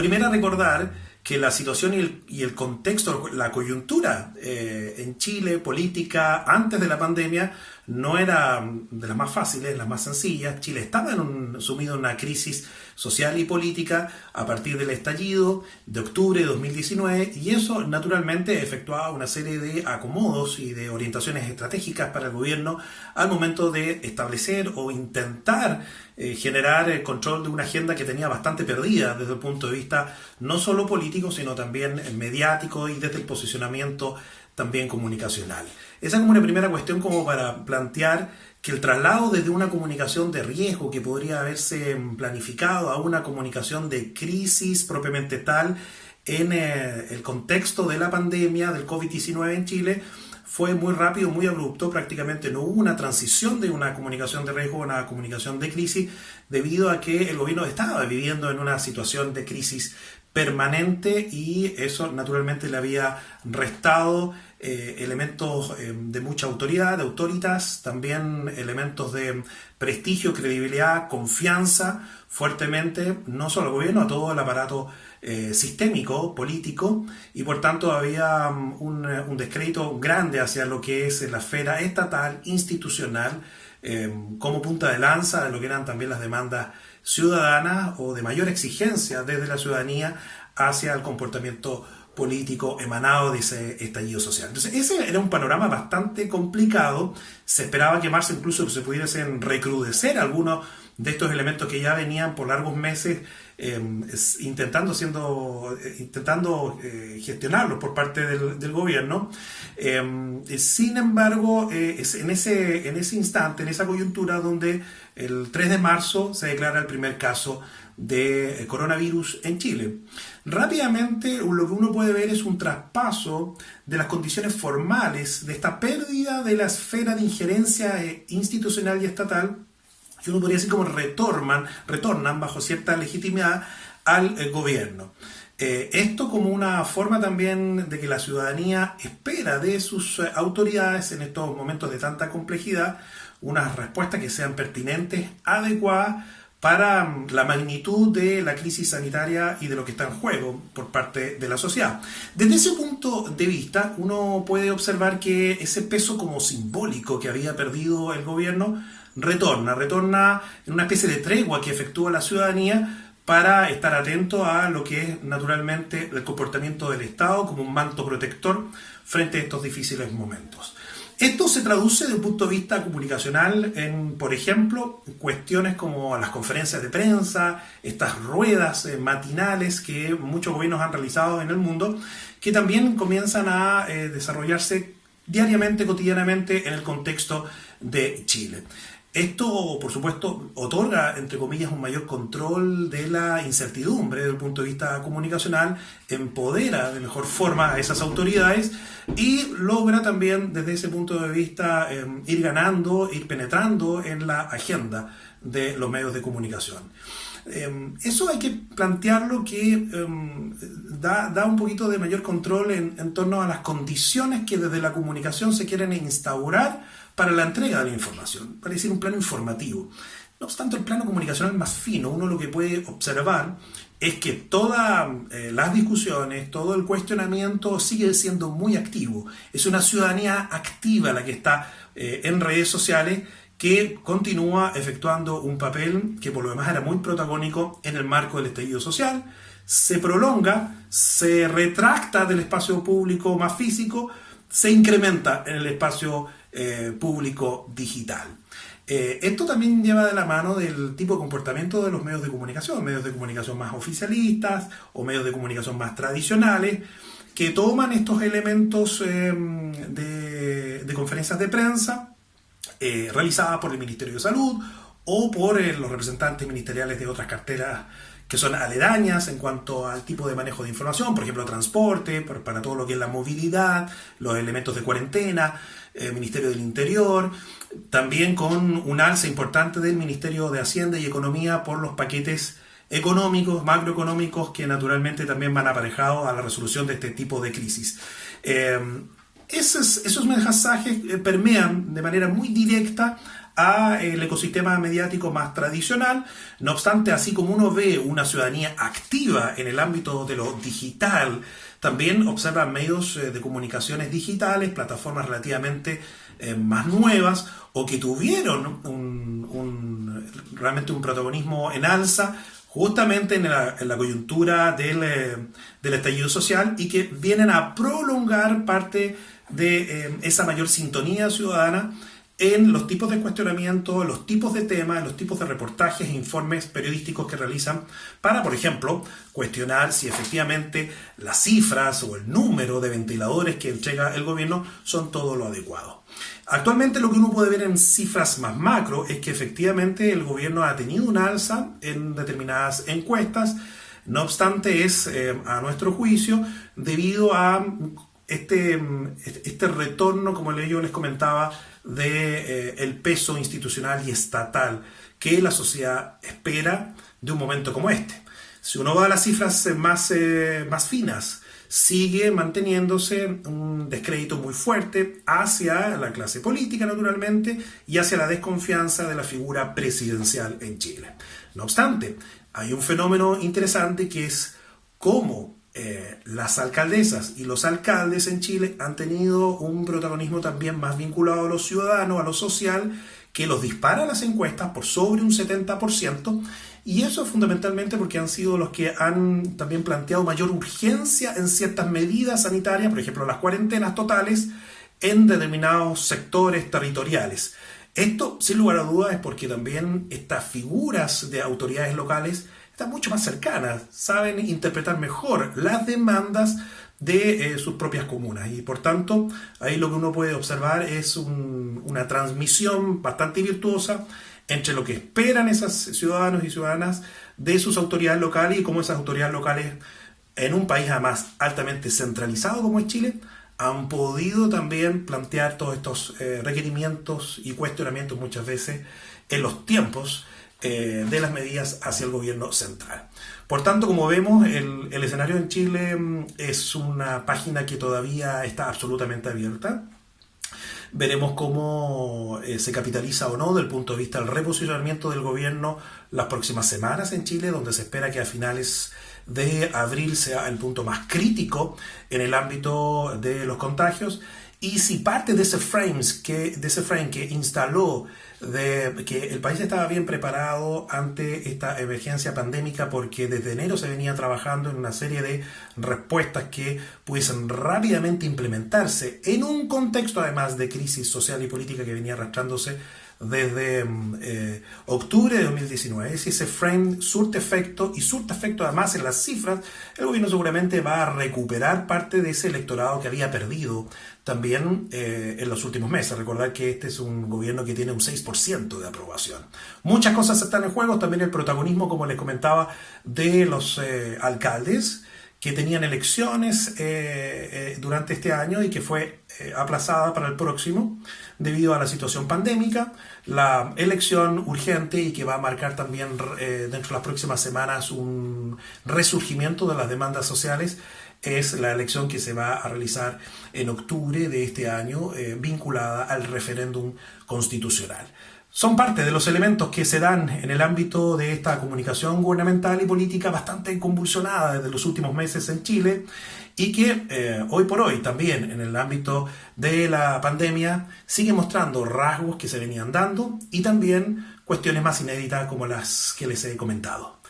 primera, recordar que la situación y el contexto, la coyuntura en Chile, política, antes de la pandemia, no era de las más fáciles, las más sencillas. Chile estaba sumido en una crisis social y política a partir del estallido de octubre de 2019, y eso naturalmente efectuaba una serie de acomodos y de orientaciones estratégicas para el gobierno al momento de establecer o intentar generar el control de una agenda que tenía bastante perdida desde el punto de vista no solo político, sino también mediático y desde el posicionamiento también comunicacional. Esa es como una primera cuestión como para plantear que el traslado desde una comunicación de riesgo que podría haberse planificado a una comunicación de crisis propiamente tal en el contexto de la pandemia del COVID-19 en Chile fue muy rápido, muy abrupto. Prácticamente no hubo una transición de una comunicación de riesgo a una comunicación de crisis, debido a que el gobierno estaba viviendo en una situación de crisis permanente, y eso naturalmente le había restado elementos de mucha autoridad, de autoritas, también elementos de prestigio, credibilidad, confianza, fuertemente, no solo al gobierno, a todo el aparato sistémico, político, y por tanto había un descrédito grande hacia lo que es la esfera estatal, institucional, como punta de lanza de lo que eran también las demandas ciudadanas o de mayor exigencia desde la ciudadanía hacia el comportamiento político emanado de ese estallido social. Entonces ese era un panorama bastante complicado. Se esperaba que marzo incluso se pudiesen recrudecer algunos de estos elementos que ya venían por largos meses intentando gestionarlos por parte del gobierno. Sin embargo, es en ese instante, en esa coyuntura, donde el 3 de marzo se declara el primer caso de coronavirus en Chile. Rápidamente lo que uno puede ver es un traspaso de las condiciones formales de esta pérdida de la esfera de injerencia institucional y estatal, que uno podría decir como retornan bajo cierta legitimidad al gobierno. Esto como una forma también de que la ciudadanía espera de sus autoridades en estos momentos de tanta complejidad unas respuestas que sean pertinentes, adecuadas para la magnitud de la crisis sanitaria y de lo que está en juego por parte de la sociedad. Desde ese punto de vista, uno puede observar que ese peso como simbólico que había perdido el gobierno retorna en una especie de tregua que efectúa la ciudadanía para estar atento a lo que es naturalmente el comportamiento del Estado como un manto protector frente a estos difíciles momentos. Esto se traduce desde un punto de vista comunicacional en, por ejemplo, cuestiones como las conferencias de prensa, estas ruedas matinales que muchos gobiernos han realizado en el mundo, que también comienzan a desarrollarse diariamente, cotidianamente en el contexto de Chile. Esto, por supuesto, otorga, entre comillas, un mayor control de la incertidumbre desde el punto de vista comunicacional, empodera de mejor forma a esas autoridades y logra también, desde ese punto de vista, ir penetrando en la agenda de los medios de comunicación. Eso hay que plantearlo que da un poquito de mayor control en torno a las condiciones que desde la comunicación se quieren instaurar para la entrega de la información, para decir un plano informativo. No obstante, el plano comunicacional más fino, uno lo que puede observar es que todas las discusiones, todo el cuestionamiento sigue siendo muy activo. Es una ciudadanía activa la que está en redes sociales, que continúa efectuando un papel que por lo demás era muy protagónico en el marco del estallido social, se prolonga, se retracta del espacio público más físico, se incrementa en el espacio público digital. Esto también lleva de la mano del tipo de comportamiento de los medios de comunicación más oficialistas o medios de comunicación más tradicionales, que toman estos elementos de conferencias de prensa realizadas por el Ministerio de Salud o por los representantes ministeriales de otras carteras que son aledañas en cuanto al tipo de manejo de información, por ejemplo, transporte, para todo lo que es la movilidad, los elementos de cuarentena, Ministerio del Interior, también con un alza importante del Ministerio de Hacienda y Economía por los paquetes económicos, macroeconómicos, que naturalmente también van aparejados a la resolución de este tipo de crisis. Esos mensajes permean de manera muy directa al ecosistema mediático más tradicional. No obstante, así como uno ve una ciudadanía activa en el ámbito de lo digital, también observa medios de comunicaciones digitales, plataformas relativamente más nuevas o que tuvieron realmente un protagonismo en alza justamente en la coyuntura del estallido social y que vienen a prolongar parte de esa mayor sintonía ciudadana en los tipos de cuestionamiento, los tipos de temas, los tipos de reportajes e informes periodísticos que realizan para, por ejemplo, cuestionar si efectivamente las cifras o el número de ventiladores que entrega el gobierno son todo lo adecuado. Actualmente lo que uno puede ver en cifras más macro es que efectivamente el gobierno ha tenido un alza en determinadas encuestas, no obstante es, a nuestro juicio, debido a este retorno, como yo les comentaba, el peso institucional y estatal que la sociedad espera de un momento como este. Si uno va a las cifras más finas, sigue manteniéndose un descrédito muy fuerte hacia la clase política, naturalmente, y hacia la desconfianza de la figura presidencial en Chile. No obstante, hay un fenómeno interesante que es cómo las alcaldesas y los alcaldes en Chile han tenido un protagonismo también más vinculado a los ciudadanos, a lo social, que los dispara a las encuestas por sobre un 70%, y eso fundamentalmente porque han sido los que han también planteado mayor urgencia en ciertas medidas sanitarias, por ejemplo las cuarentenas totales en determinados sectores territoriales. Esto, sin lugar a dudas, es porque también estas figuras de autoridades locales están mucho más cercanas, saben interpretar mejor las demandas de sus propias comunas y por tanto ahí lo que uno puede observar es una transmisión bastante virtuosa entre lo que esperan esos ciudadanos y ciudadanas de sus autoridades locales y cómo esas autoridades locales en un país además altamente centralizado como es Chile han podido también plantear todos estos requerimientos y cuestionamientos muchas veces en los tiempos de las medidas hacia el gobierno central. Por tanto, como vemos, el escenario en Chile es una página que todavía está absolutamente abierta. Veremos cómo se capitaliza o no desde el punto de vista del reposicionamiento del gobierno las próximas semanas en Chile, donde se espera que a finales de abril sea el punto más crítico en el ámbito de los contagios. Y si parte de ese frame que instaló de que el país estaba bien preparado ante esta emergencia pandémica porque desde enero se venía trabajando en una serie de respuestas que pudiesen rápidamente implementarse en un contexto además de crisis social y política que venía arrastrándose desde octubre de 2019. Si ese frame surte efecto además en las cifras, el gobierno seguramente va a recuperar parte de ese electorado que había perdido también en los últimos meses. Recordar que este es un gobierno que tiene un 6% de aprobación. Muchas cosas están en juego, también el protagonismo, como les comentaba, de los alcaldes que tenían elecciones durante este año y que fue aplazada para el próximo debido a la situación pandémica, la elección urgente y que va a marcar también dentro de las próximas semanas un resurgimiento de las demandas sociales, es la elección que se va a realizar en octubre de este año vinculada al referéndum constitucional. Son parte de los elementos que se dan en el ámbito de esta comunicación gubernamental y política bastante convulsionada desde los últimos meses en Chile y que hoy por hoy también en el ámbito de la pandemia sigue mostrando rasgos que se venían dando y también cuestiones más inéditas como las que les he comentado.